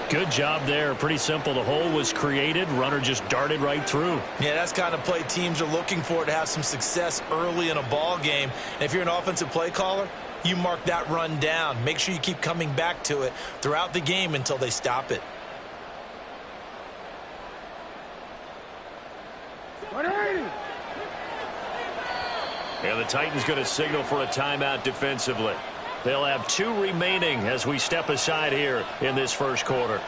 Good job there. Pretty simple. The hole was created. Runner just darted right through. Yeah, that's the kind of play teams are looking for to have some success early in a ball game. And if you're an offensive play caller, you mark that run down. Make sure you keep coming back to it throughout the game until they stop it. And the Titans going to signal for a timeout defensively. They'll have 2 remaining as we step aside here in this first quarter.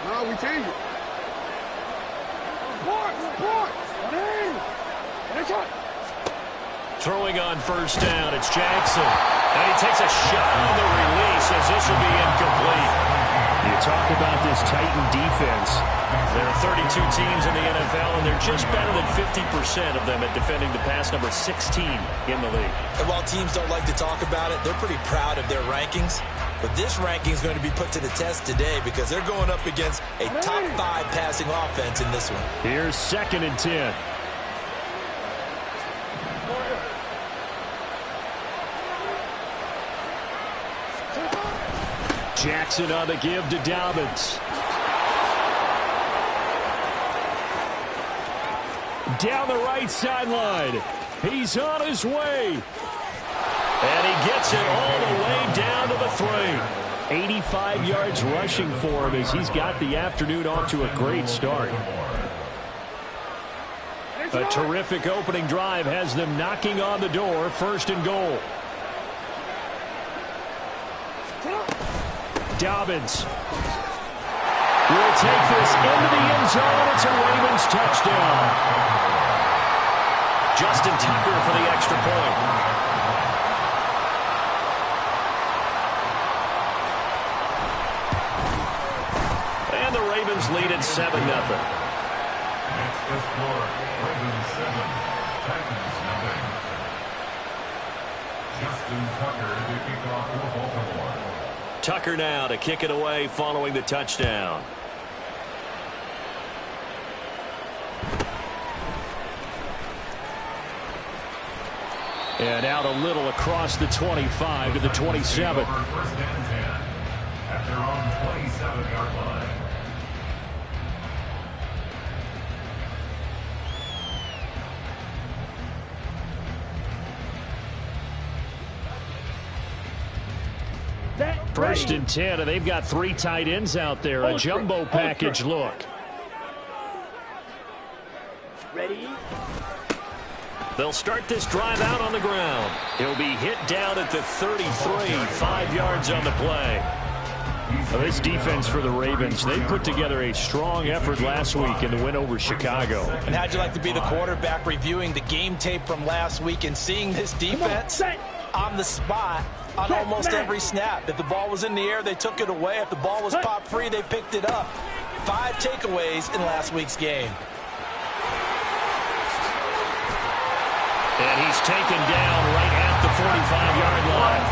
No, we change it. Throwing on first down, it's Jackson. And he takes a shot on the release as this will be incomplete. You talk about this Titan defense. There are 32 teams in the NFL, and they're just better than 50% of them at defending the pass, number 16 in the league. And while teams don't like to talk about it, they're pretty proud of their rankings. But this ranking is going to be put to the test today because they're going up against a top 5 passing offense in this one. Here's 2nd and 10. Jackson on the give to Dobbins. Down the right sideline. He's on his way. And he gets it all the way down to the 3. 85 yards rushing for him as he's got the afternoon off to a great start. A terrific opening drive has them knocking on the door. 1st and goal. Dobbins will take this into the end zone. It's a Ravens touchdown. Justin Tucker for the extra point. And the Ravens lead at 7-0. Next to score, Ravens 7, Titans 0. Justin Tucker to kick off for Baltimore. Tucker now to kick it away following the touchdown. And out a little across the 25 to the 27. First and 10 at their own 27-yard line. First and 10, and they've got 3 tight ends out there. A jumbo package look. Ready? They'll start this drive out on the ground. He'll be hit down at the 33, 5 yards on the play. Well, this defense for the Ravens, they put together a strong effort last week in the win over Chicago. And how'd you like to be the quarterback reviewing the game tape from last week and seeing this defense on the spot on almost every snap? If the ball was in the air, they took it away. If the ball was popped free, they picked it up. 5 takeaways in last week's game. And he's taken down right at the 45-yard line.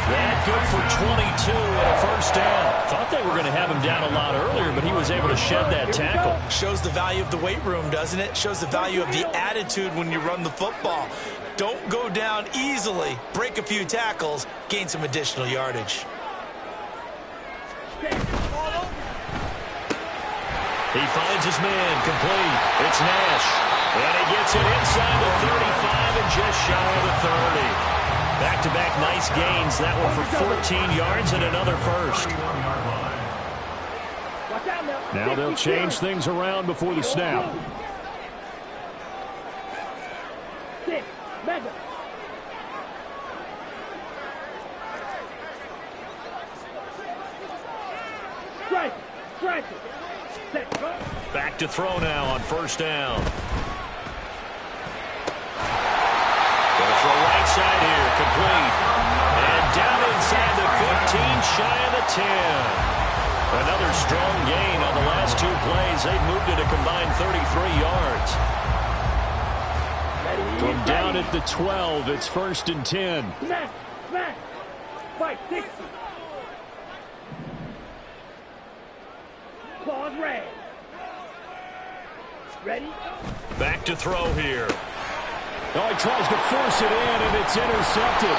That good for 22 and a first down. Thought they were going to have him down a lot earlier, but he was able to shed that tackle. Shows the value of the weight room, doesn't it? Shows the value of the attitude when you run the football. Don't go down easily. Break a few tackles. Gain some additional yardage. He finds his man complete. It's Nash. And he gets it inside the 35 and just shy of the 30. Back-to-back nice gains. That one for 14 yards and another first. Now they'll change things around before the snap. Back to throw now on first down. Gonna throw right side here, complete. And down inside the 15, shy of the 10. Another strong gain on the last 2 plays. They've moved it a combined 33 yards. From down at the 12, it's 1st and 10. Smash! Smash! Fight 60. Claws red. Ready? Back to throw here. Oh, he tries to force it in, and it's intercepted.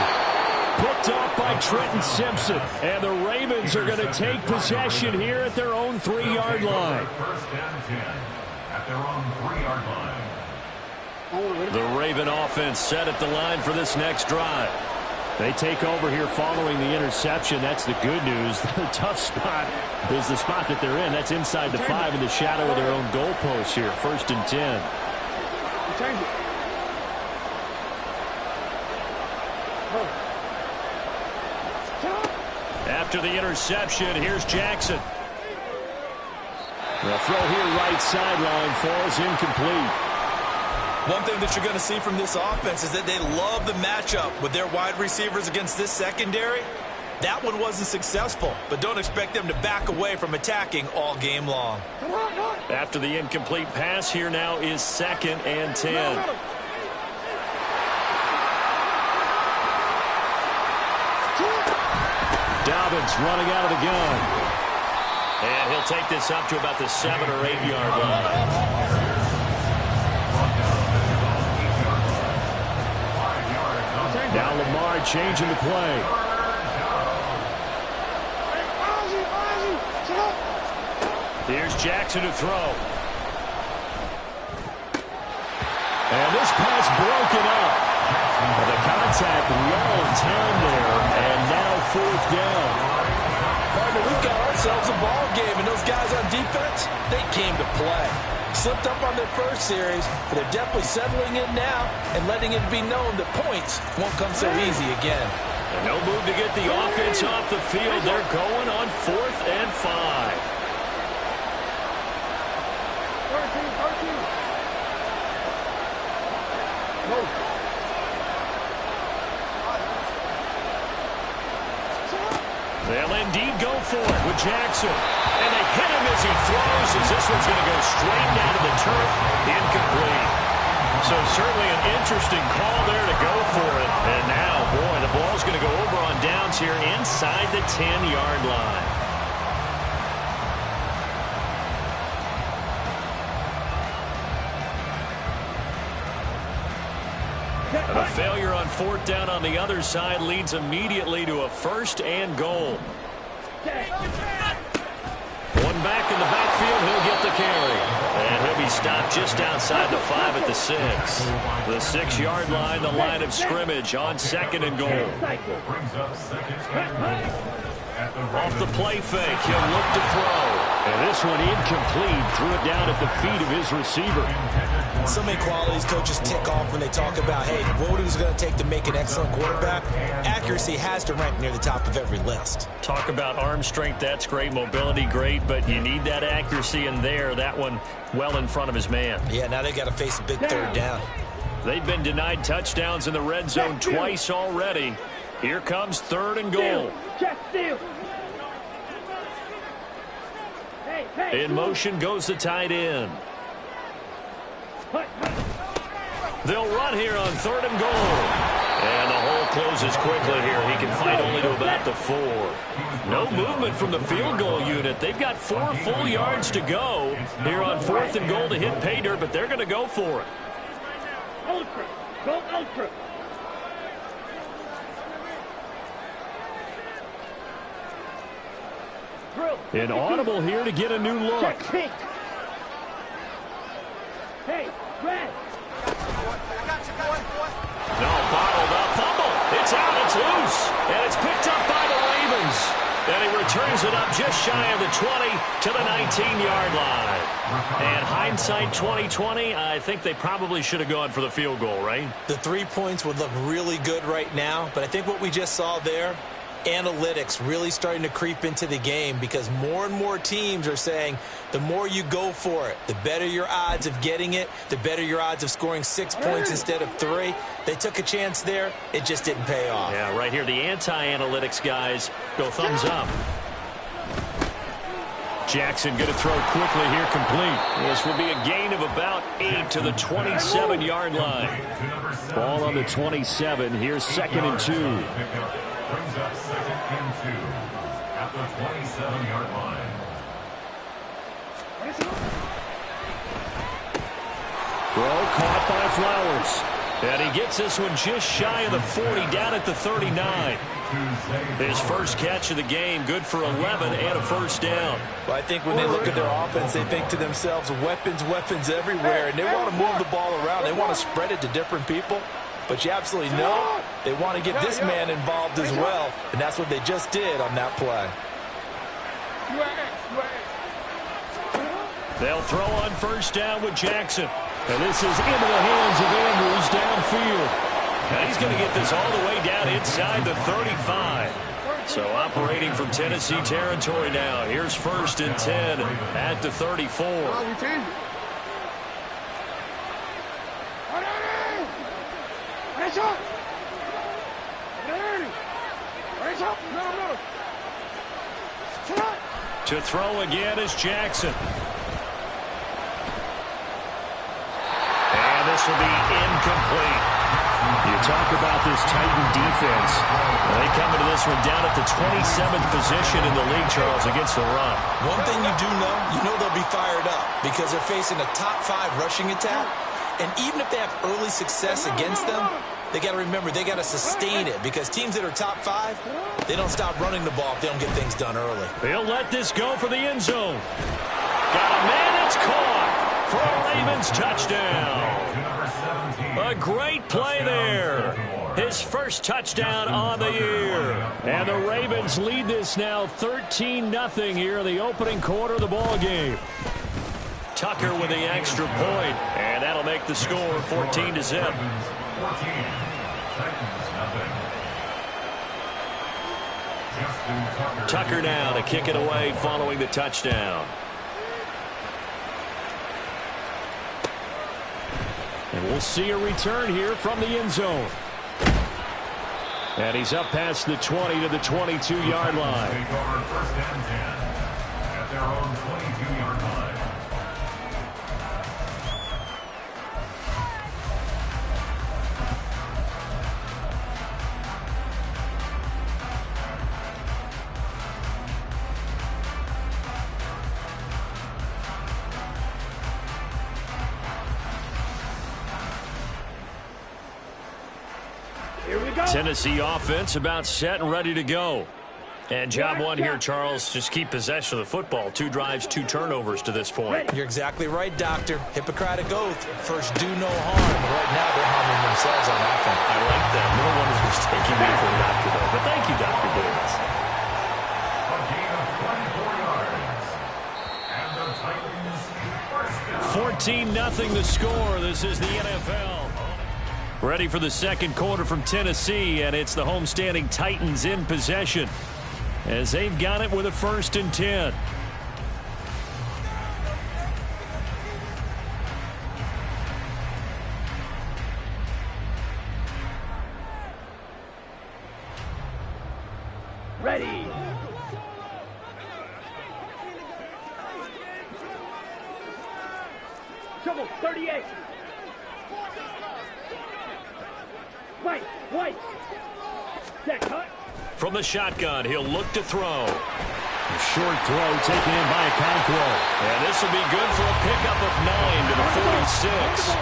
Picked off by Trenton Simpson. And the Ravens are going to take possession here at their own 3-yard line. 1st and 10 at their own 3-yard line. The Raven offense set at the line for this next drive. They take over here following the interception. That's the good news. The tough spot is the spot that they're in. That's inside the 5 in the shadow of their own goalpost here. 1st and 10. After the interception, here's Jackson. The throw here right sideline falls incomplete. One thing that you're going to see from this offense is that they love the matchup with their wide receivers against this secondary. That one wasn't successful, but don't expect them to back away from attacking all game long. After the incomplete pass, here now is 2nd and 10. Dobbins running out of the gun. And he'll take this up to about the 7 or 8 yard line. Now Lamar changing the play. Here's Jackson to throw. And this pass broken up. The contact well in time there. And now 4th down. Partner, we've got ourselves a ball game, and those guys on defense, they came to play. Slipped up on their first series, but they're definitely settling in now and letting it be known that points won't come so easy again. And no move to get the offense off the field. They're going on 4th and 5. 13. Go. They'll indeed go for it with Jackson. And they hit him as he throws, as this one's going to go straight down to the turf. Incomplete. So certainly an interesting call there to go for it. And now, boy, the ball's going to go over on downs here inside the 10-yard line. A failure on 4th down on the other side leads immediately to a 1st and goal. One back in the backfield, he'll get the carry. And he'll be stopped just outside the 5 at the 6. The 6-yard line, the line of scrimmage on 2nd and goal. Brings up 2nd and goal. Off the play fake, he'll look to throw. And this one incomplete, threw it down at the feet of his receiver. So many qualities coaches tick off when they talk about, hey, what is it going to take to make an excellent quarterback? Accuracy has to rank near the top of every list. Talk about arm strength, that's great. Mobility, great, but you need that accuracy in there. That one well in front of his man. Yeah, now they've got to face a big 3rd down. They've been denied touchdowns in the red zone twice already. Here comes 3rd and goal. In motion goes the tight end. They'll run here on 3rd and goal. And the hole closes quickly here. He can fight only to about the 4. No movement from the field goal unit. They've got 4 full yards to go here on 4th and goal to hit pay dirt, but they're going to go for it. Ultra. Go ultra. An audible here to get a new look. Hey, red. No, bottled up. Fumble. It's out. It's loose. And it's picked up by the Ravens. And he returns it up just shy of the 20 to the 19-yard line. And hindsight 2020, I think they probably should have gone for the field goal, right? The 3 points would look really good right now, but I think what we just saw there, analytics really starting to creep into the game because more and more teams are saying the more you go for it, the better your odds of getting it, the better your odds of scoring 6 points instead of 3. They took a chance there. It just didn't pay off. Yeah, right here, the anti-analytics guys go thumbs up. Jackson going to throw quickly here, complete. This will be a gain of about 8 to the 27-yard line. Ball on the 27. Here's 2nd and 2. Brings up 2nd and 2 at the 27-yard line. Throw caught by Flowers. And he gets this one just shy of the 40, down at the 39. His first catch of the game, good for 11 and a first down. Well, I think when they look at their offense, they think to themselves, weapons, weapons everywhere, and they want to move the ball around. They want to spread it to different people. But you absolutely know they want to get this man involved as well, and that's what they just did on that play. They'll throw on first down with Jackson. And this is into the hands of Andrews downfield. Now he's going to get this all the way down inside the 35. So operating from Tennessee territory now. Here's 1st and 10 at the 34. We change it. To throw again is Jackson. And this will be incomplete. You talk about this Titan defense. They come into this one down at the 27th position in the league, Charles, against the run. One thing you do know, they'll be fired up because they're facing a top 5 rushing attack. And even if they have early success against them, they got to remember they got to sustain it because teams that are top 5, they don't stop running the ball if they don't get things done early. They'll let this go for the end zone. Got a man, it's caught for a Ravens touchdown. A great play there. His first touchdown on the year. And the Ravens lead this now 13-0 here in the opening quarter of the ball game. Tucker with the extra point, and that'll make the score 14-0. Tucker now to kick it away following the touchdown. And we'll see a return here from the end zone. And he's up past the 20 to the 22-yard line. Take over 1st and 10 at their own 22-yard line. Tennessee offense about set and ready to go. And job one here, Charles, just keep possession of the football. 2 drives, 2 turnovers to this point. You're exactly right, Doctor. Hippocratic oath. First, do no harm. But right now, they're harming themselves on offense. I like that. No one is mistaking me for a doctor, though. But thank you, Dr. Davis. A gain of 24 yards. And the Titans first 14-0 the score. This is the NFL. Ready for the second quarter from Tennessee, and it's the homestanding Titans in possession as they've got it with a 1st and 10. Ready. Trouble 38. White. Check, cut. From the shotgun, he'll look to throw. A short throw taken in by Okonkwo. And this will be good for a pickup of 9 to the 46.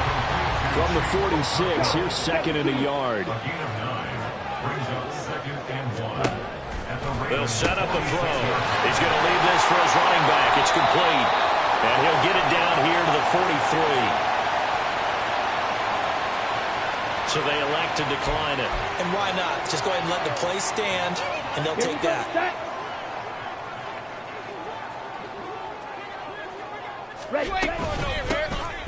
From the 46, here's 2nd and a yard. They'll set up a throw. He's going to leave this for his running back. It's complete. And he'll get it down here to the 43. So they elect to decline it. And why not? Just go ahead and let the play stand, and they'll take that.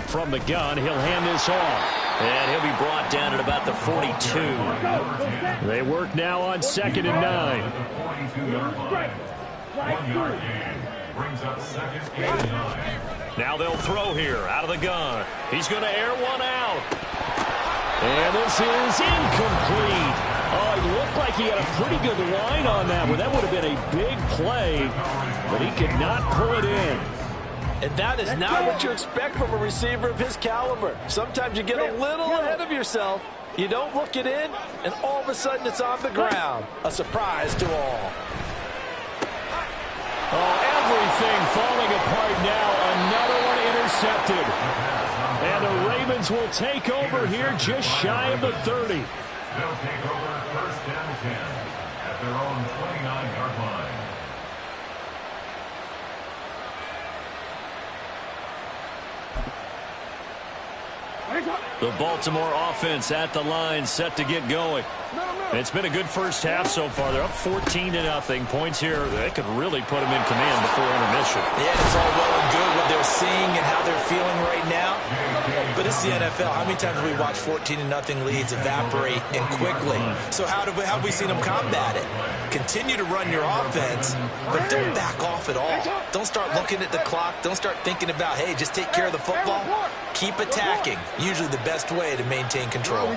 From the gun, he'll hand this off. And he'll be brought down at about the 42. They work now on 2nd and 9. 1 yard gain. Brings up 2nd and 9. Now they'll throw here out of the gun. He's going to air one out. And this is incomplete. Oh, it looked like like he had a pretty good line on that one. That would have been a big play, but he could not pull it in. And that is not what you expect from a receiver of his caliber. Sometimes you get a little ahead of yourself. You don't look it in, and all of a sudden it's on the ground. A surprise to all. Oh, everything falling apart now. Another one intercepted. And the Ravens will take over here just shy of the 30. They'll take over first and 10 at their own 29-yard line. The Baltimore offense at the line, set to get going. It's been a good first half so far. They're up 14-0. Points here, they could really put them in command before intermission. Yeah, it's all well and good what they're seeing and how they're feeling right now. But it's the NFL. How many times have we watched 14-0 leads evaporate and quickly? So how have we seen them combat it? Continue to run your offense, but don't back off at all. Don't start looking at the clock. Don't start thinking about, hey, just take care of the football. Keep attacking. Usually the best way to maintain control.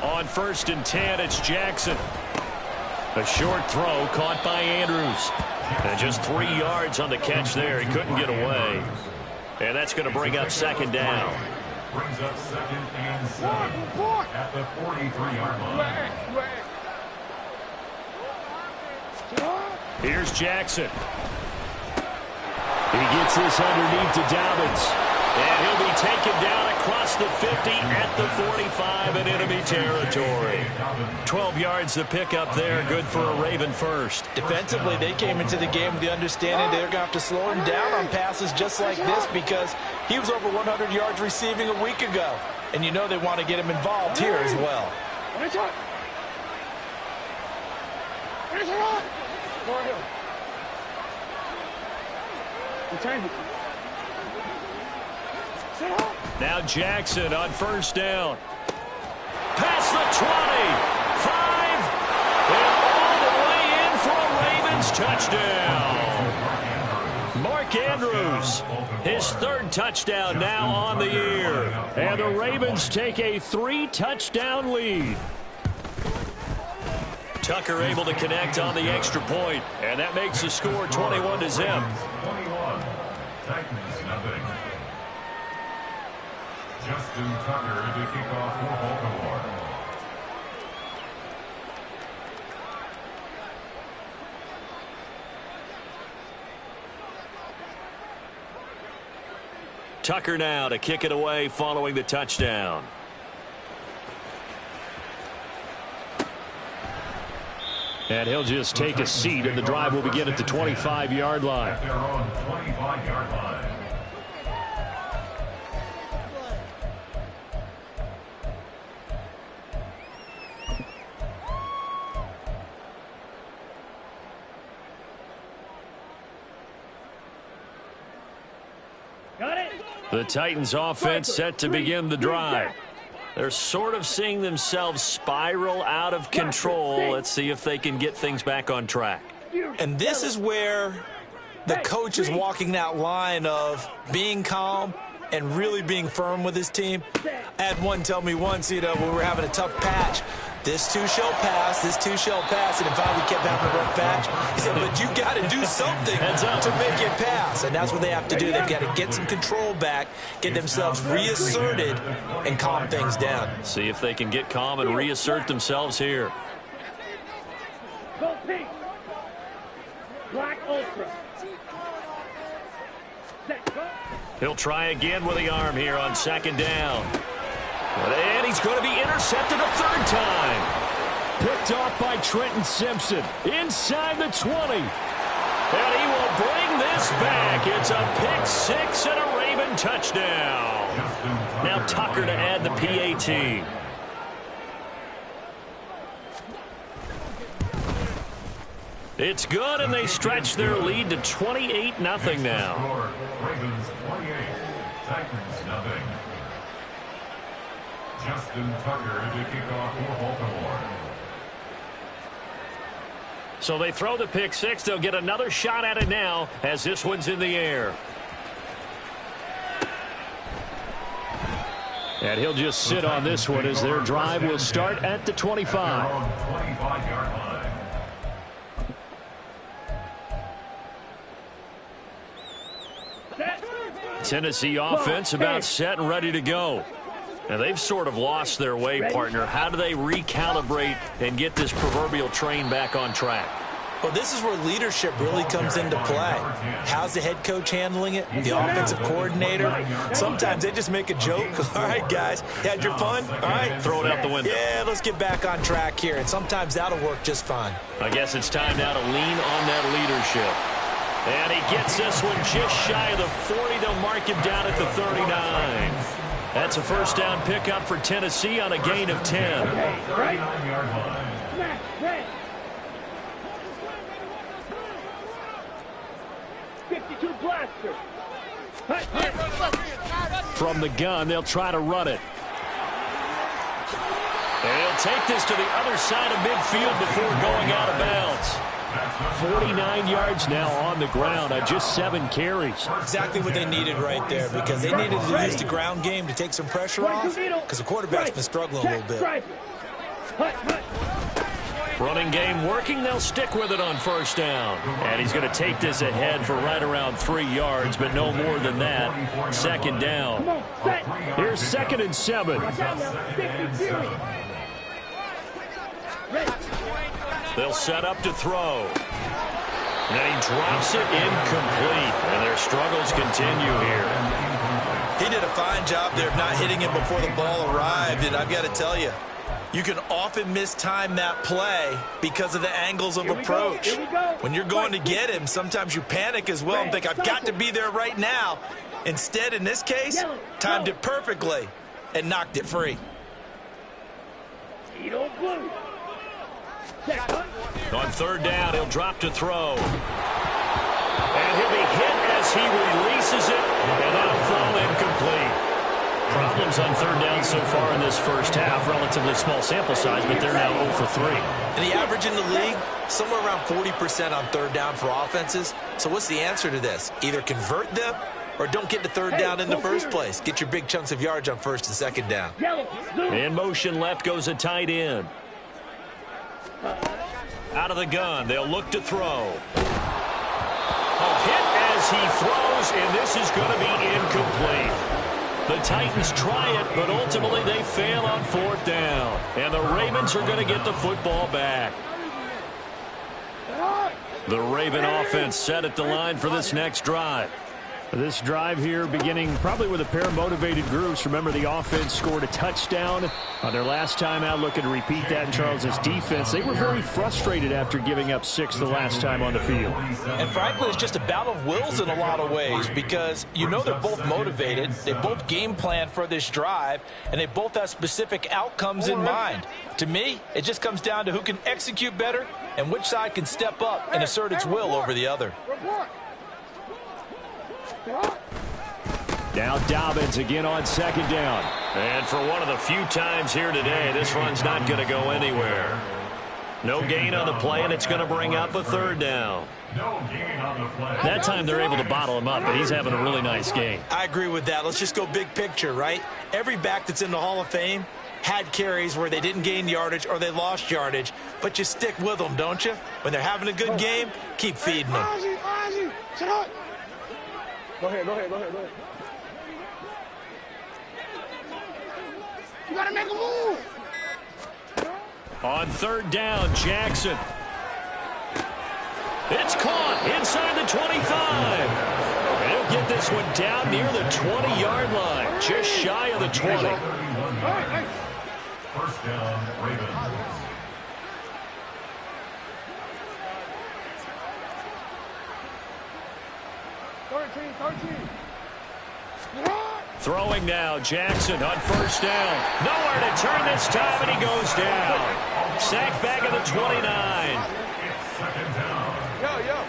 On 1st and 10, it's Jackson. A short throw caught by Andrews. And just 3 yards on the catch there. He couldn't get away. And that's going to bring up 2nd down. Brings up 2nd and 7 at the 43-yard line. Here's Jackson. He gets this underneath to Dobbins. And he'll be taken down across the 50 at the 45 in enemy territory. 12 yards to pick up there. Good for a Raven first. Defensively, they came into the game with the understanding they're going to have to slow him down on passes just like this because he was over 100 yards receiving a week ago. And you know they want to get him involved here as well. Now Jackson on 1st down. Past the 20. 5. And all the way in for a Ravens touchdown. Mark Andrews, his 3rd touchdown now on the year. And the Ravens take a 3-touchdown lead. Tucker able to connect on the extra point, and that makes the score 21-0. 21. Titans nothing. Justin Tucker to kick off for Baltimore. Tucker now to kick it away following the touchdown. And he'll just take a seat, and the drive will begin at the 25-yard line. At their own 25-yard line. The Titans offense set to begin the drive. They're sort of seeing themselves spiral out of control. Let's see if they can get things back on track. And this is where the coach is walking that line of being calm and really being firm with his team. I had one tell me once, when we were having a tough patch, this too shall pass, this too shall pass, and finally we kept having a rough patch. He said, but you got to do something to make it pass, and that's what they have to do. They've got to get some control back, get themselves reasserted, and calm things down. See if they can get calm and reassert themselves here. Go pink. Black Ultra. He'll try again with the arm here on 2nd down. And he's going to be intercepted a 3rd time. Picked off by Trenton Simpson inside the 20. And he will bring this back. It's a pick 6 and a Raven touchdown. Now Tucker to add the PAT. It's good, and they stretch their lead to 28-0 now. Ravens 28, Titans nothing. Justin Tucker to kick off for Baltimore. So they throw the pick 6. They'll get another shot at it now as this one's in the air. And he'll just sit on this one as their drive will start at the 25. 25-yard line. Tennessee offense about set and ready to go. Now they've sort of lost their way, partner. How do they recalibrate and get this proverbial train back on track? Well, this is where leadership really comes into play. How's the head coach handling it? The offensive coordinator? Sometimes they just make a joke. All right, guys, you had your fun? All right. Throw it out the window. Yeah, let's get back on track here. And sometimes that'll work just fine. I guess it's time now to lean on that leadership. And he gets this one just shy of the 40. They'll mark him down at the 39. That's a first down pickup for Tennessee on a gain of 10. 39-yard line. 52 blaster. From the gun, they'll try to run it. And he'll take this to the other side of midfield before going out of bounds. 49 yards now on the ground on just 7 carries. Exactly what they needed right there, because they needed to use the ground game to take some pressure off, because the quarterback's been struggling a little bit. Running game working. They'll stick with it on first down. And he's going to take this ahead for right around 3 yards, but no more than that. Second down. Here's 2nd and 7. They'll set up to throw. And he drops it incomplete. And their struggles continue here. He did a fine job there of not hitting him before the ball arrived. And I've got to tell you, you can often mistime that play because of the angles of approach. When you're going to get him, sometimes you panic as well and think, I've got to be there right now. Instead, in this case, timed it perfectly and knocked it free. On third down, he'll drop to throw. And he'll be hit as he releases it. And that'll fall incomplete. Problems on third down so far in this first half. Relatively small sample size, but they're now 0 for 3. And the average in the league, somewhere around 40% on third down for offenses. So what's the answer to this? Either convert them or don't get to third down in the first place. Get your big chunks of yards on first and second down. In motion left goes a tight end. Out of the gun, they'll look to throw. A hit as he throws, and this is going to be incomplete. The Titans try it, but ultimately they fail on fourth down. And the Ravens are going to get the football back. The Raven offense set at the line for this next drive. This drive here beginning probably with a pair of motivated groups. Remember, the offense scored a touchdown on their last time out. Looking to repeat that in Charles's defense. They were very frustrated after giving up 6 the last time on the field. And frankly, it's just a battle of wills in a lot of ways, because you know they're both motivated. They both game plan for this drive, and they both have specific outcomes in mind. To me, it just comes down to who can execute better and which side can step up and assert its will over the other. Now Dobbins again on second down. And for one of the few times here today, this run's not going to go anywhere. No gain on the play, and it's going to bring up a third down. No gain on the play. That time they're able to bottle him up, but he's having a really nice game. I agree with that. Let's just go big picture, right? Every back that's in the Hall of Fame had carries where they didn't gain yardage or they lost yardage, but you stick with them, don't you? When they're having a good game, keep feeding them. Go ahead. You gotta make a move. On third down, Jackson. It's caught inside the 25. And he'll get this one down near the 20-yard line, just shy of the 20. First down, Ravens. Throwing now, Jackson on first down. Nowhere to turn this time, and he goes down. Sacked back at the 29. Second down. Yo.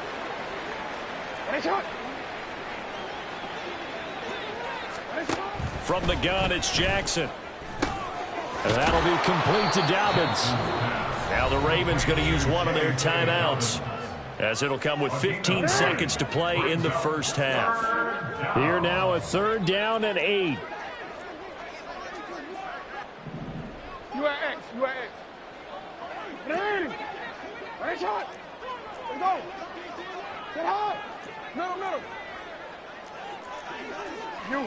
From the gun, it's Jackson. And that'll be complete to Dobbins. Now the Ravens going to use one of their timeouts, as it'll come with 15 seconds to play in the first half. Here now a third down and 8. You at X. You at X. Ready. Ready shot. Let's go. Get hard. Middle. You.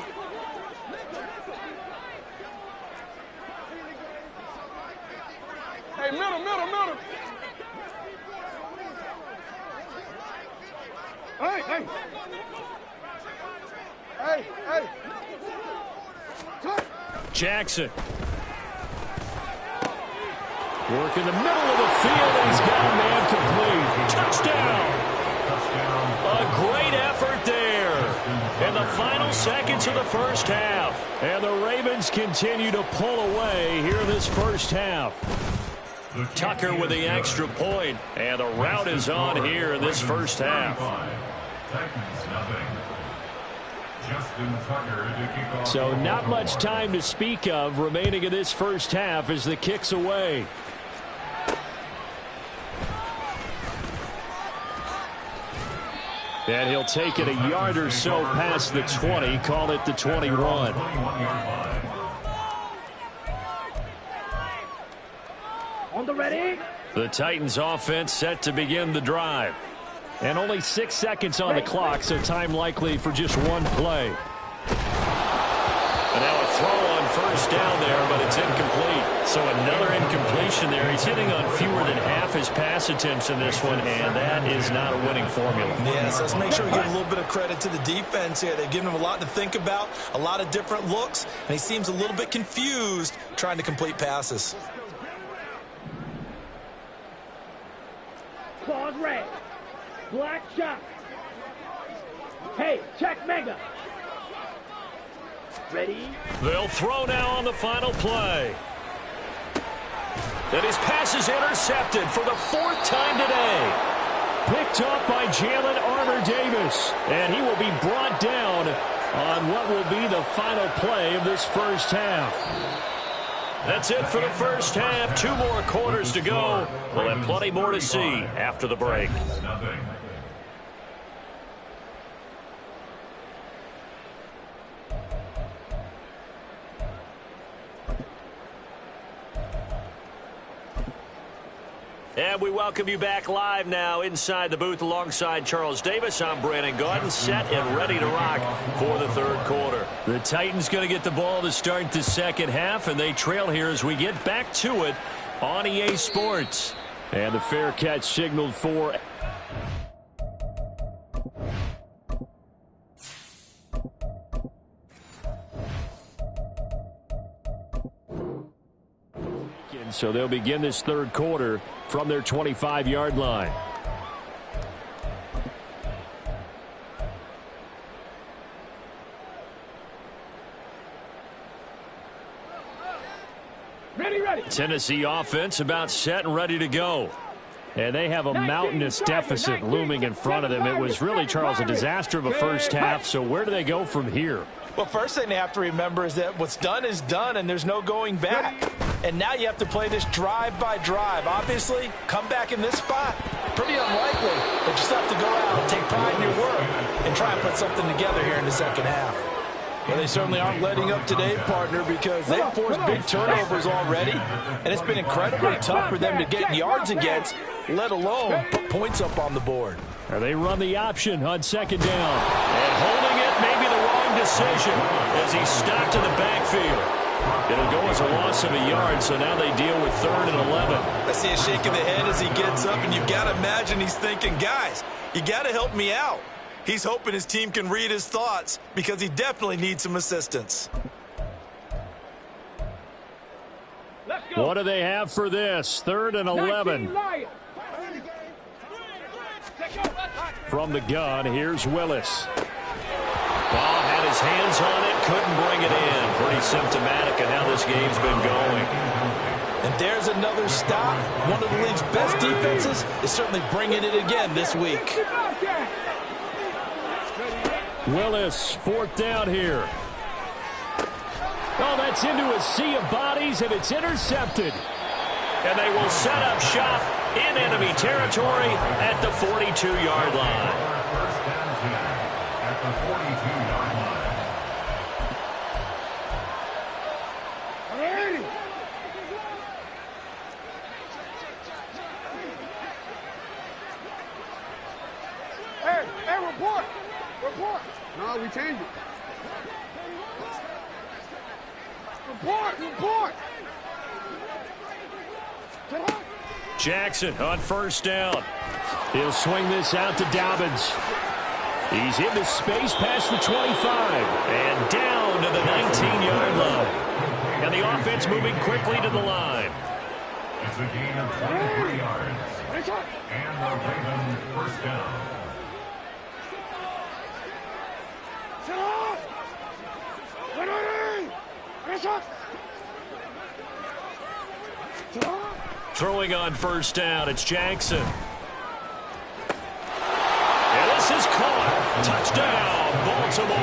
Hey, middle. Hey. Jackson. Work in the middle of the field, and he's got a man complete. Touchdown! A great effort there in the final seconds of the first half. And the Ravens continue to pull away here in this first half. Tucker with the extra point, and the rout is on here in this first half. So not much time to speak of remaining in this first half as the kick's away. And he'll take it a yard or so past the 20, call it the 21. On the ready. The Titans offense set to begin the drive. And only 6 seconds on the clock, so time likely for just one play. And now a throw on first down there, but it's incomplete. So another incompletion there. He's hitting on fewer than half his pass attempts in this one, and that is not a winning formula. Yes, let's make sure we give a little bit of credit to the defense here. They've given him a lot to think about, a lot of different looks, and he seems a little bit confused trying to complete passes. Claws red. Black shot. Hey, check mega. Ready? They'll throw now on the final play. And his pass is intercepted for the 4th time today. Picked up by Jalen Armour-Davis. And he will be brought down on what will be the final play of this first half. That's it for the first half. 2 more quarters to go. We'll have plenty more to see after the break. And we welcome you back live now inside the booth alongside Charles Davis. I'm Brandon Gaudin, set and ready to rock for the third quarter. The Titans going to get the ball to start the second half, and they trail here as we get back to it on EA Sports. And the fair catch signaled for... So they'll begin this third quarter from their 25-yard line. Ready. Tennessee offense about set and ready to go. And they have a mountainous deficit looming in front of them. It was really, Charles, a disaster of a first half. So where do they go from here? Well, first thing they have to remember is that what's done is done, and there's no going back. And now you have to play this drive by drive. Obviously, come back in this spot, pretty unlikely. But you still have to go out, take pride in your work, and try and put something together here in the second half. Well, they certainly aren't letting up today, partner, because they've forced big turnovers already, and it's been incredibly tough for them to get yards against, let alone put points up on the board. They run the option on second down. And holding it may be the wrong decision as he's stopped in the backfield. It'll go as a loss of a yard, so now they deal with 3rd and 11. I see a shake of the head as he gets up, and you've got to imagine he's thinking, guys, you got to help me out. He's hoping his team can read his thoughts because he definitely needs some assistance. Let's go. What do they have for this? 3rd and 11. From the gun, here's Willis. Ball had his hands on it, couldn't bring it in. Pretty symptomatic of how this game's been going. And there's another stop. One of the league's best defenses is certainly bringing it again this week. Willis, 4th down here. Oh, that's into a sea of bodies, and it's intercepted. And they will set up shop in enemy territory at the 42-yard line. At the 42-yard line. we change it. Report. Jackson on first down. He'll swing this out to Dobbins. He's into space past the 25 and down to the 19-yard line. And the offense moving quickly to the line. It's a gain of 23 yards. And the Ravens first down. Throwing on first down, it's Jackson. And this is caught. Touchdown, Baltimore.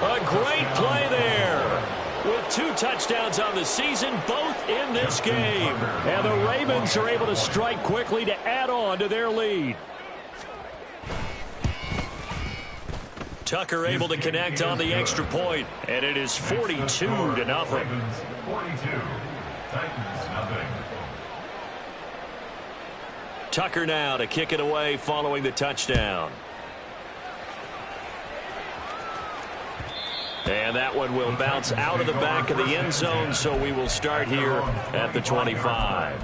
A great play there. With 2 touchdowns on the season, both in this game. And the Ravens are able to strike quickly to add on to their lead. Tucker able to connect on the extra point, and it is 42-0. 42. Titans nothing. Tucker now to kick it away following the touchdown. And that one will bounce out of the back of the end zone, so we will start here at the 25.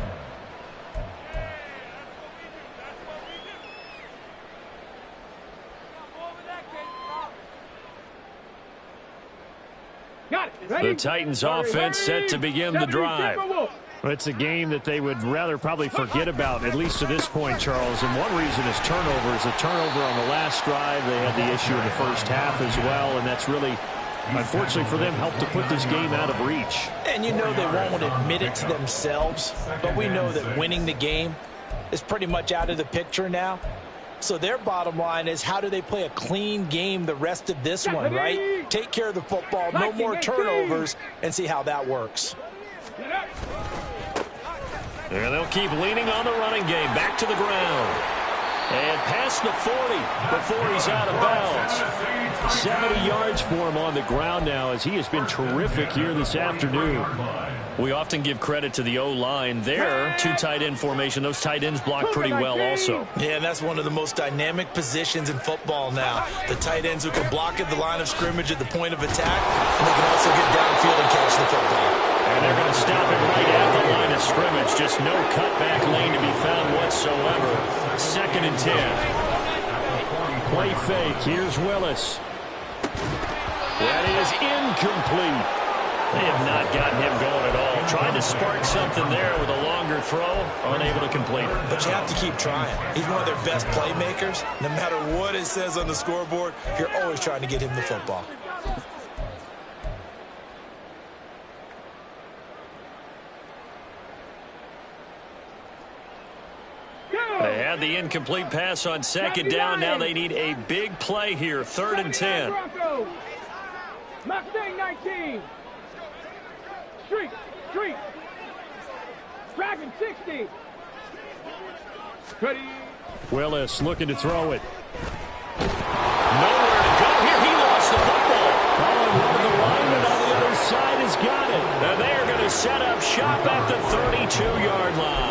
The Titans offense set to begin the drive. It's a game that they would rather probably forget about, at least to this point, Charles. And one reason is turnovers. A turnover on the last drive. They had the issue in the first half as well, and that's really, unfortunately for them, helped to put this game out of reach. And you know they won't admit it to themselves, but we know that winning the game is pretty much out of the picture now. So their bottom line is, how do they play a clean game the rest of this one, right? Take care of the football, no more turnovers, and see how that works. And they'll keep leaning on the running game. Back to the ground. And past the 40 before he's out of bounds. 70 yards for him on the ground now, as he has been terrific here this afternoon. We often give credit to the O-line there. 2 tight end formation. Those tight ends block pretty well also. Yeah, and that's one of the most dynamic positions in football now. The tight ends who can block at the line of scrimmage at the point of attack, and they can also get downfield and catch the football. And they're going to stop it right at the line of scrimmage. Just no cutback lane to be found whatsoever. 2nd and 10. Play fake. Here's Willis. That is incomplete. They have not gotten him going at all. Tried to spark something there with a longer throw. Unable to complete it. But you have to keep trying. He's one of their best playmakers. No matter what it says on the scoreboard, you're always trying to get him the football. They had the incomplete pass on 2nd down. Now they need a big play here. 3rd and 10. Mustang 19. Street. Dragon 60. Ready. Willis looking to throw it. Nowhere to go here. He lost the football. Oh, and one of the linemen on the other side has got it. And they are going to set up shop at the 32-yard line.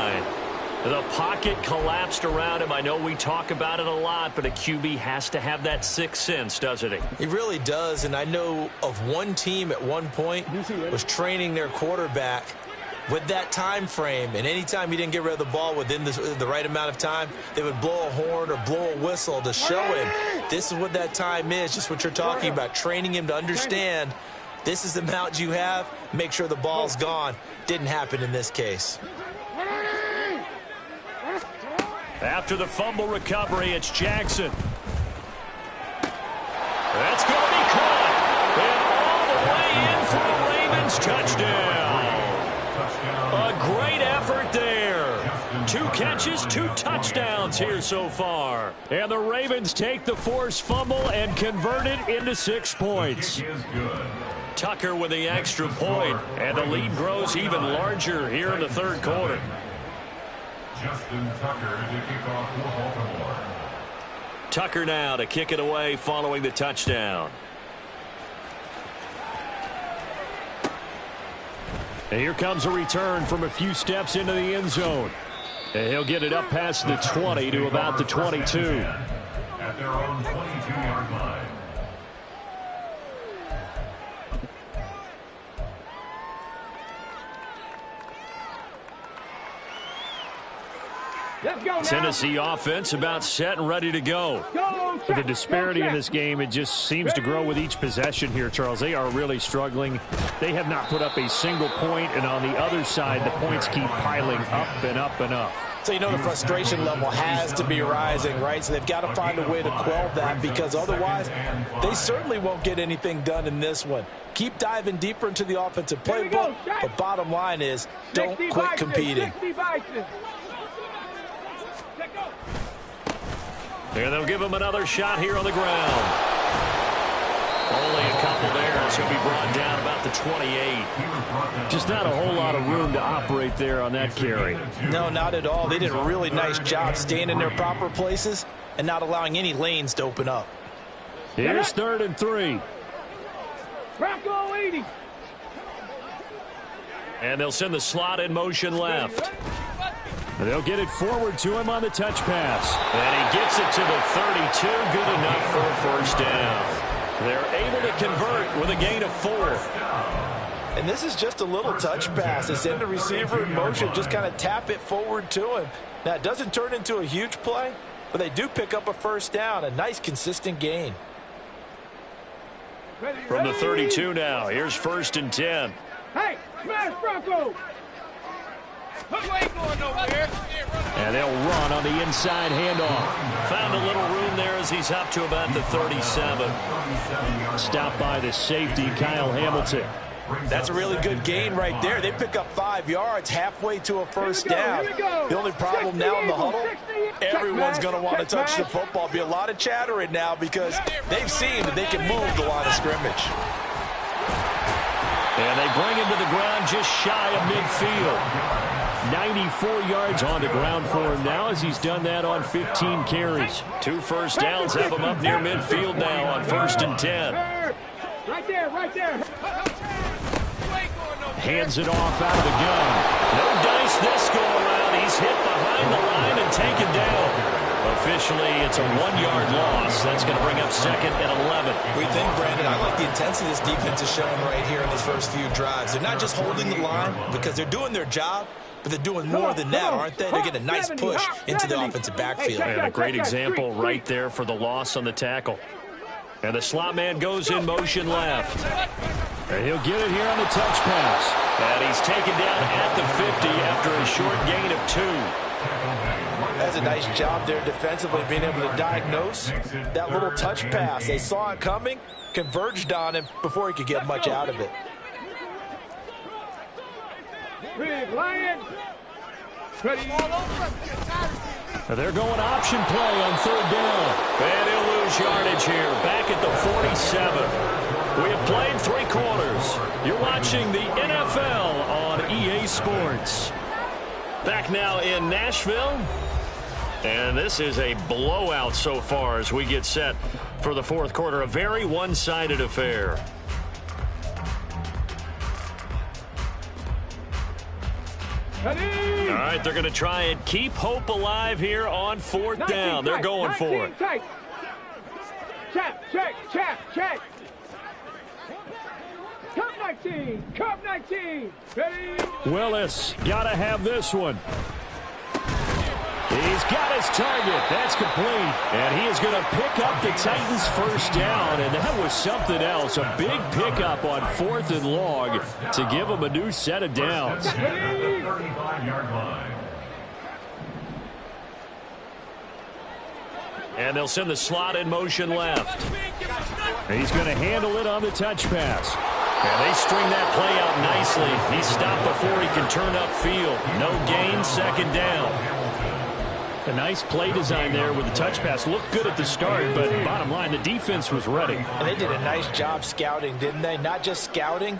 The pocket collapsed around him. I know we talk about it a lot, but a QB has to have that sixth sense, doesn't he? He really does, and I know of one team at one point was training their quarterback with that time frame, and anytime he didn't get rid of the ball within the right amount of time, they would blow a horn or blow a whistle to show him this is what that time is, just what you're talking about, training him to understand this is the amount you have, make sure the ball's gone. Didn't happen in this case. After the fumble recovery, it's Jackson. That's going to be caught. And all the way in for the Ravens touchdown. A great effort there. 2 catches, 2 touchdowns here so far. And the Ravens take the forced fumble and convert it into 6 points. Tucker with the extra point, and the lead grows even larger here in the 3rd quarter. Justin Tucker to kick off for Baltimore. Tucker now to kick it away following the touchdown. And here comes a return from a few steps into the end zone. And he'll get it up past the 20 to about the 22. At their own 22-yard line. Let's go now. Tennessee offense about set and ready to go. Go, The check, disparity go, in check. this game, it just seems to grow with each possession here, Charles. They are really struggling. They have not put up a single point, and on the other side, the points keep piling up and up and up. So you know the frustration level has to be rising, right? So they've got to find a way to quell that, because otherwise they certainly won't get anything done in this one. Keep diving deeper into the offensive playbook, but bottom line is don't quit competing. And they'll give him another shot here on the ground. Only a couple there as he'll be brought down about the 28. Just not a whole lot of room to operate there on that carry. No, not at all. They did a really nice job staying in their proper places and not allowing any lanes to open up. Here's 3rd and 3. Bronco 80. And they'll send the slot in motion left. They'll get it forward to him on the touch pass. And he gets it to the 32. Good enough for a first down. They're able to convert with a gain of 4. And this is just a little touch pass. They send the receiver in motion, just kind of tap it forward to him. Now, it doesn't turn into a huge play, but they do pick up a first down, a nice, consistent gain. From the 32 now, here's 1st and 10. Hey, smash Bronco. You ain't going nowhere. And they'll run on the inside handoff. Found a little room there as he's up to about the 37. Stopped by the safety, Kyle Hamilton. That's a really good gain right there. They pick up 5 yards halfway to a first down. The only problem now in the huddle, everyone's going to want to touch the football. Be a lot of chattering now because they've seen that they can move the line of scrimmage. And they bring him to the ground just shy of midfield. 94 yards on the ground for him now as he's done that on 15 carries. 2 first downs have him up near midfield now on 1st and 10. Right there, right there. Hands it off out of the gun. No dice this go around. He's hit behind the line and taken down. Officially, it's a 1-yard loss. That's going to bring up 2nd and 11. We think, Brandon, I like the intensity this defense is showing right here in these first few drives. They're not just holding the line because they're doing their job, but they're doing more than that, aren't they? They're getting a nice push into the offensive backfield. And a great example right there for the loss on the tackle. And the slot man goes in motion left. And he'll get it here on the touch pass. And he's taken down at the 50 after a short gain of 2. That's a nice job there defensively, being able to diagnose that little touch pass. They saw it coming, converged on him before he could get much out of it. Big Lion. Ready. They're going option play on 3rd down. And he'll lose yardage here, back at the 47. We have played 3 quarters. You're watching the NFL on EA Sports. Back now in Nashville. And this is a blowout so far as we get set for the 4th quarter. A very one-sided affair. Ready. All right, they're going to try and keep hope alive here on 4th down. They're going for it. Check, check, check, check. Cup 19, Cup 19. Ready. Willis got to have this one. He's got his target. That's complete. And he is going to pick up the Titans' first down. And that was something else. A big pickup on 4th and long to give them a new set of downs. 35-yard line. And they'll send the slot in motion left. He's going to handle it on the touch pass. And they string that play out nicely. He's stopped before he can turn upfield. No gain, 2nd down. A nice play design there with the touch pass. Looked good at the start, but bottom line, the defense was ready. And they did a nice job scouting, didn't they? Not just scouting,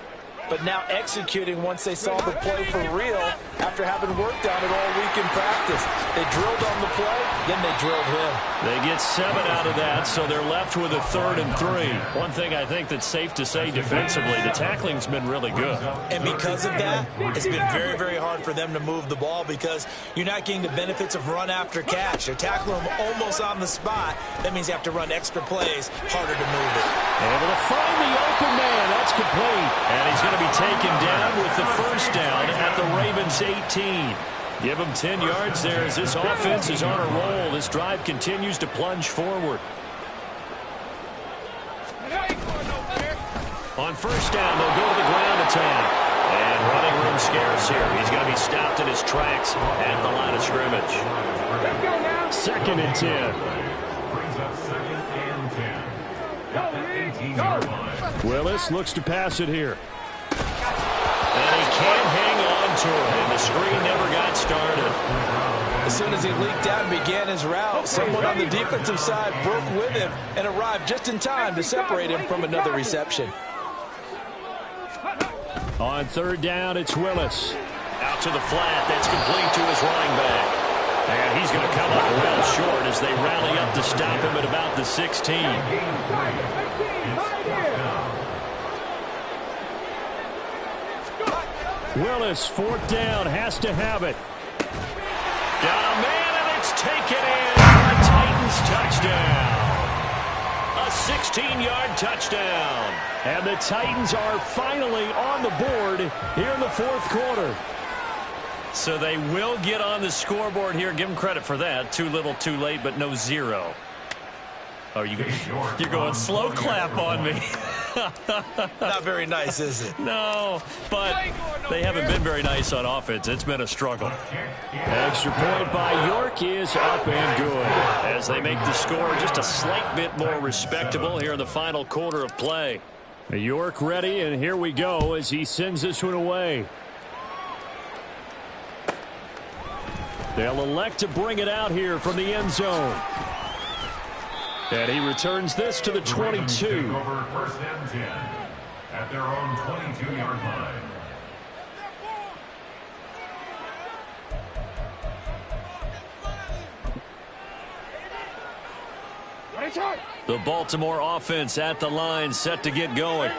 but now executing once they saw the play for real after having worked on it all week in practice. They drilled on the play, then they drilled him. They get 7 out of that, so they're left with a 3rd and 3. One thing I think that's safe to say defensively, the tackling's been really good. And because of that, it's been very, very hard for them to move the ball because you're not getting the benefits of run after catch. They're tackling them almost on the spot. That means you have to run extra plays, harder to move it. Able to find the open man. That's complete. And he's going to be taken down with the first down at the Ravens' 18. Give him 10 yards there as this offense is on a roll. This drive continues to plunge forward. On first down, they'll go to the ground attack. And running room scarce here. He's going to be stopped in his tracks at the line of scrimmage. 2nd and 10. Brings up 2nd and 10. At the 18-yard line. Willis looks to pass it here. And he can't hang on to it. And the screen never got started. As soon as he leaked out and began his route, someone on the defensive side broke with him and arrived just in time to separate him from another reception. On 3rd down, it's Willis. Out to the flat. That's complete to his running back. And he's going to come up well short as they rally up to stop him at about the 16. Willis, 4th down, has to have it. Got a man, and it's taken in for a Titans touchdown. A 16-yard touchdown. And the Titans are finally on the board here in the 4th quarter. So they will get on the scoreboard here. Give them credit for that. Too little, too late, but no 0. Oh, you're going slow clap on me. Not very nice, is it? No, but they haven't been very nice on offense. It's been a struggle. Extra point by York is up and good as they make the score just a slight bit more respectable here in the final quarter of play. York ready, and here we go as he sends this one away. They'll elect to bring it out here from the end zone. And he returns this to the 22. Over 1st and 10 at their own 22-yard line. The Baltimore offense at the line, set to get going.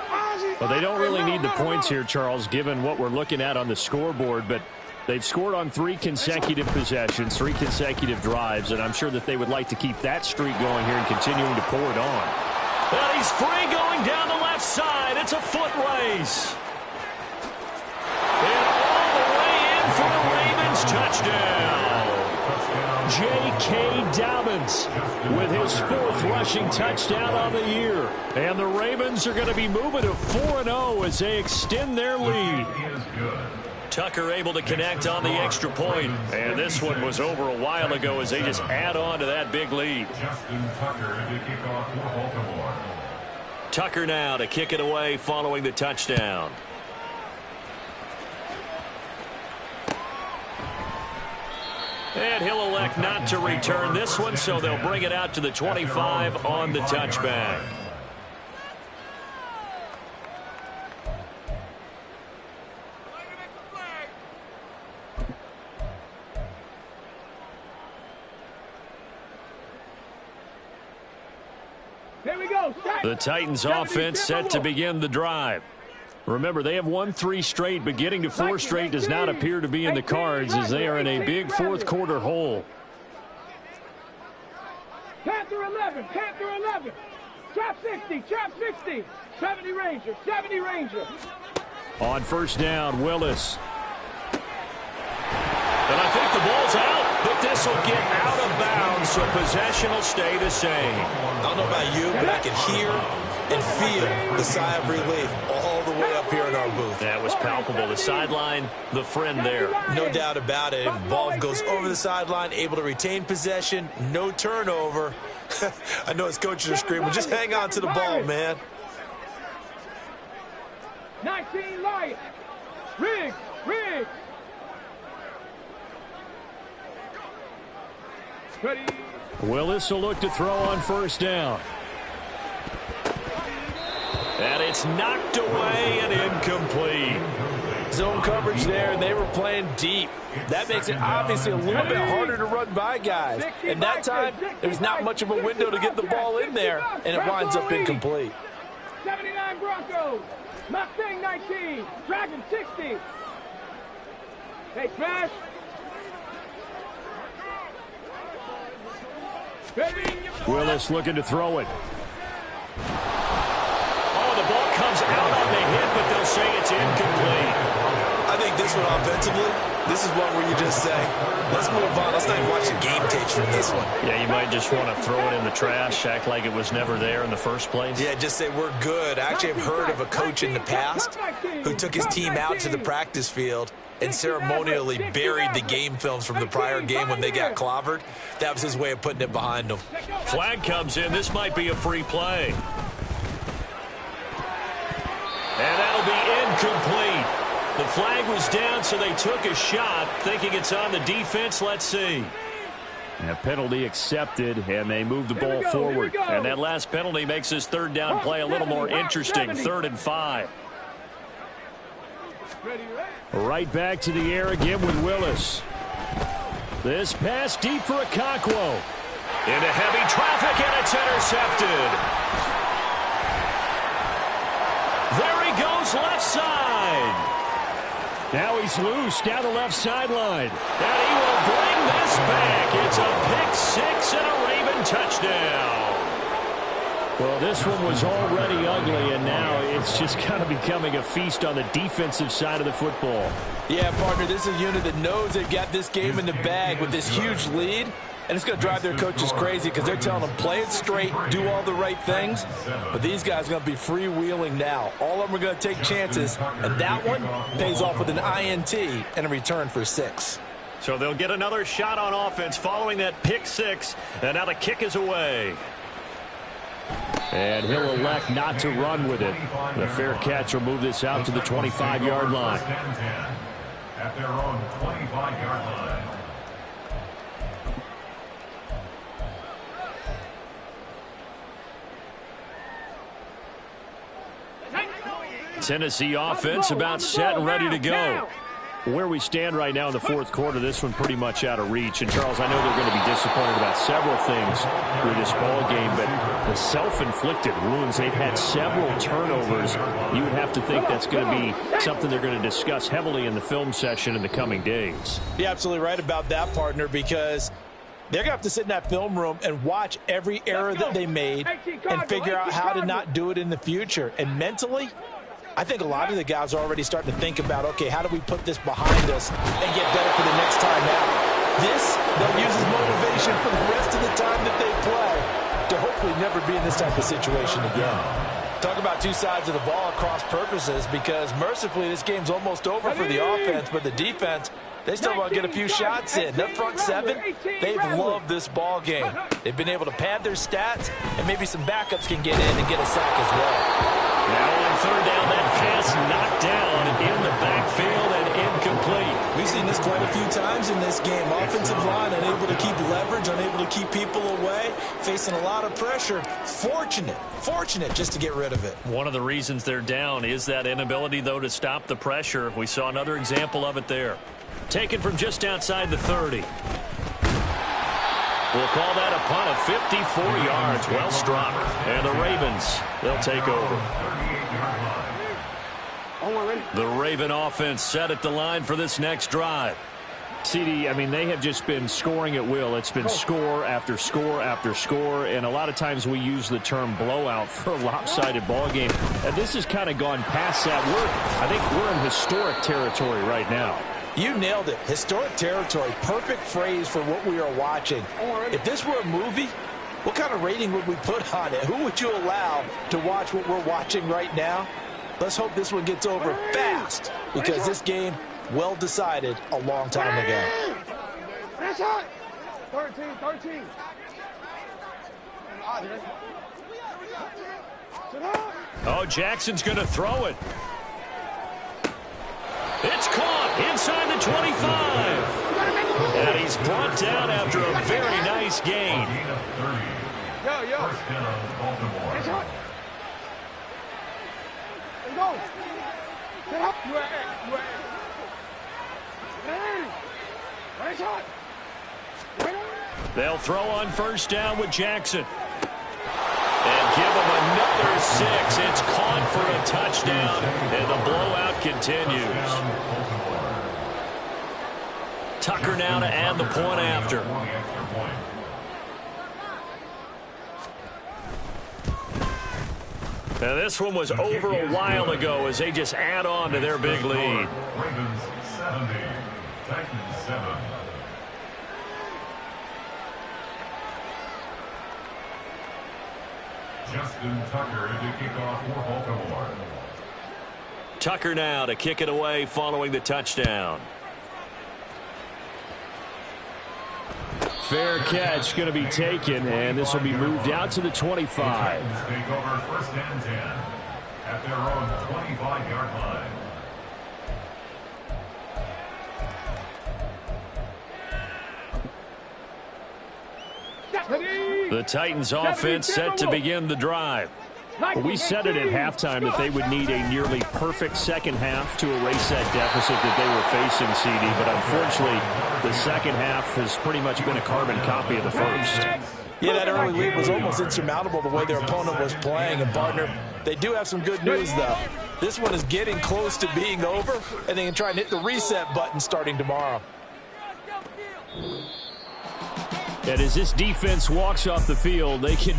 Well, they don't really need the points here, Charles, given what we're looking at on the scoreboard, but they've scored on 3 consecutive possessions, 3 consecutive drives, and I'm sure that they would like to keep that streak going here and continuing to pour it on. And he's free going down the left side. It's a foot race. And all the way in for the Ravens touchdown. J.K. Dobbins with his 4th rushing touchdown on the year. And the Ravens are going to be moving to 4-0 as they extend their lead. Tucker able to connect on the extra point. And this one was over a while ago as they just add on to that big lead. Justin Tucker to kick off for Baltimore. Tucker now to kick it away following the touchdown. And he'll elect not to return this one, so they'll bring it out to the 25 on the touchback. Here we go. The Titans offense set to begin the drive. Remember, they have won 3 straight, but getting to 4 straight does not appear to be in the cards as they are in a big 4th quarter hole. Panther 11, Panther 11. Trap 60, trap 60. 70 Ranger, 70 Ranger. On first down, Willis. And I think the ball's out, but this will get out of bounds, so possession will stay the same. I don't know about you, but I can hear and feel the sigh of relief all the way up here in our booth. That was palpable. The sideline, the friend there. No doubt about it. If the ball goes over the sideline, able to retain possession, no turnover. I know his coaches are screaming, just hang on to the ball, man. 19 Lions. Riggs, Riggs. Ready. Willis will look to throw on first down. And it's knocked away and incomplete. Zone coverage there, and they were playing deep. That makes it obviously a little bit harder to run by guys. And that time, there's not much of a window to get the ball in there, and it winds up incomplete. 79 Broncos. Mustang 19. Dragon 60. Hey, Trash. Willis looking to throw it. Oh, the ball comes out on the hit, but they'll say it's incomplete. I think this this one offensively, this is one where you just say, let's move on. Let's not even watch the game tapes from this one. Yeah, you might just want to throw it in the trash, act like it was never there in the first place. Yeah, just say we're good. I actually have heard of a coach in the past who took his team out to the practice field and ceremonially buried the game films from the prior game when they got clobbered. That was his way of putting it behind them. Flag comes in. This might be a free play. And that'll be incomplete. The flag was down, so they took a shot, thinking it's on the defense. Let's see. A penalty accepted, and they move the ball forward. And that last penalty makes this third down play a little more interesting. 3rd and 5. Right back to the air again with Willis. This pass deep for Okonkwo. Into heavy traffic, and it's intercepted. There he goes, left side. Now he's loose down the left sideline. And he will bring this back. It's a pick six and a Raven touchdown. Well, this one was already ugly, and now it's just kind of becoming a feast on the defensive side of the football. Yeah, partner, this is a unit that knows they've got this game in the bag with this huge lead, and it's going to drive their coaches crazy because they're telling them, play it straight, do all the right things, but these guys are going to be freewheeling now. All of them are going to take chances, and that one pays off with an INT and a return for 6. So they'll get another shot on offense following that pick six, and now the kick is away. And he'll elect not to run with it. The fair catch will move this out to the 25-yard line. At their own 25-yard line. Tennessee offense about set and ready to go. Where we stand right now in the fourth quarter, this one pretty much out of reach. And, Charles, I know they're going to be disappointed about several things with this ball game, but the self-inflicted wounds, they've had several turnovers. You would have to think that's going to be something they're going to discuss heavily in the film session in the coming days. You're absolutely right about that, partner, because they're going to have to sit in that film room and watch every error that they made and figure out how to not do it in the future. And mentally, I think a lot of the guys are already starting to think about, okay, how do we put this behind us and get better for the next time out? This, they'll use as motivation for the rest of the time that they play to hopefully never be in this type of situation again. Talk about two sides of the ball at cross purposes, because mercifully this game's almost over for the offense, but the defense, they still want to get a few shots in. That front seven, they've loved this ball game. They've been able to pad their stats, and maybe some backups can get in and get a sack as well. Now on third down, that pass knocked down in the backfield and incomplete. We've seen this quite a few times in this game. Offensive line unable to keep leverage, unable to keep people away, facing a lot of pressure. Fortunate just to get rid of it. One of the reasons they're down is that inability, though, to stop the pressure. We saw another example of it there. Taken from just outside the 30. We'll call that a punt of 54 yards. Well struck. And the Ravens, they'll take over. The Raven offense set at the line for this next drive. CD, I mean, they have just been scoring at will. It's been score after score after score, and a lot of times we use the term blowout for a lopsided ball game. And this has kind of gone past that. I think we're in historic territory right now. You nailed it. Historic territory. Perfect phrase for what we are watching. If this were a movie, what kind of rating would we put on it? Who would you allow to watch what we're watching right now? Let's hope this one gets over fast, because this game, well decided a long time ago. That's hot. 13. Oh, Jackson's going to throw it. It's caught inside the 25. And he's brought down after a very nice gain. Yo. It's hot. Let's go. Get up. You are. It's hot. They'll throw on first down with Jackson. And give him another 6. It's caught for a touchdown, and the blowout continues. Tucker now to add the point after. Now this one was over a while ago as they just add on to their big lead. 70. Titans 7. Justin Tucker to kick off for Baltimore. Tucker now to kick it away following the touchdown. Fair catch going to be taken, and this will be moved out to the 25. Titans take over 1st and 10 at their own 25-yard line. The Titans offense set to begin the drive. We said it at halftime that they would need a nearly perfect second half to erase that deficit that they were facing, CD. But unfortunately, the second half has pretty much been a carbon copy of the first. Yeah, that early lead was almost insurmountable the way their opponent was playing. And, partner, they do have some good news, though. This one is getting close to being over, and they can try and hit the reset button starting tomorrow. And as this defense walks off the field, they can do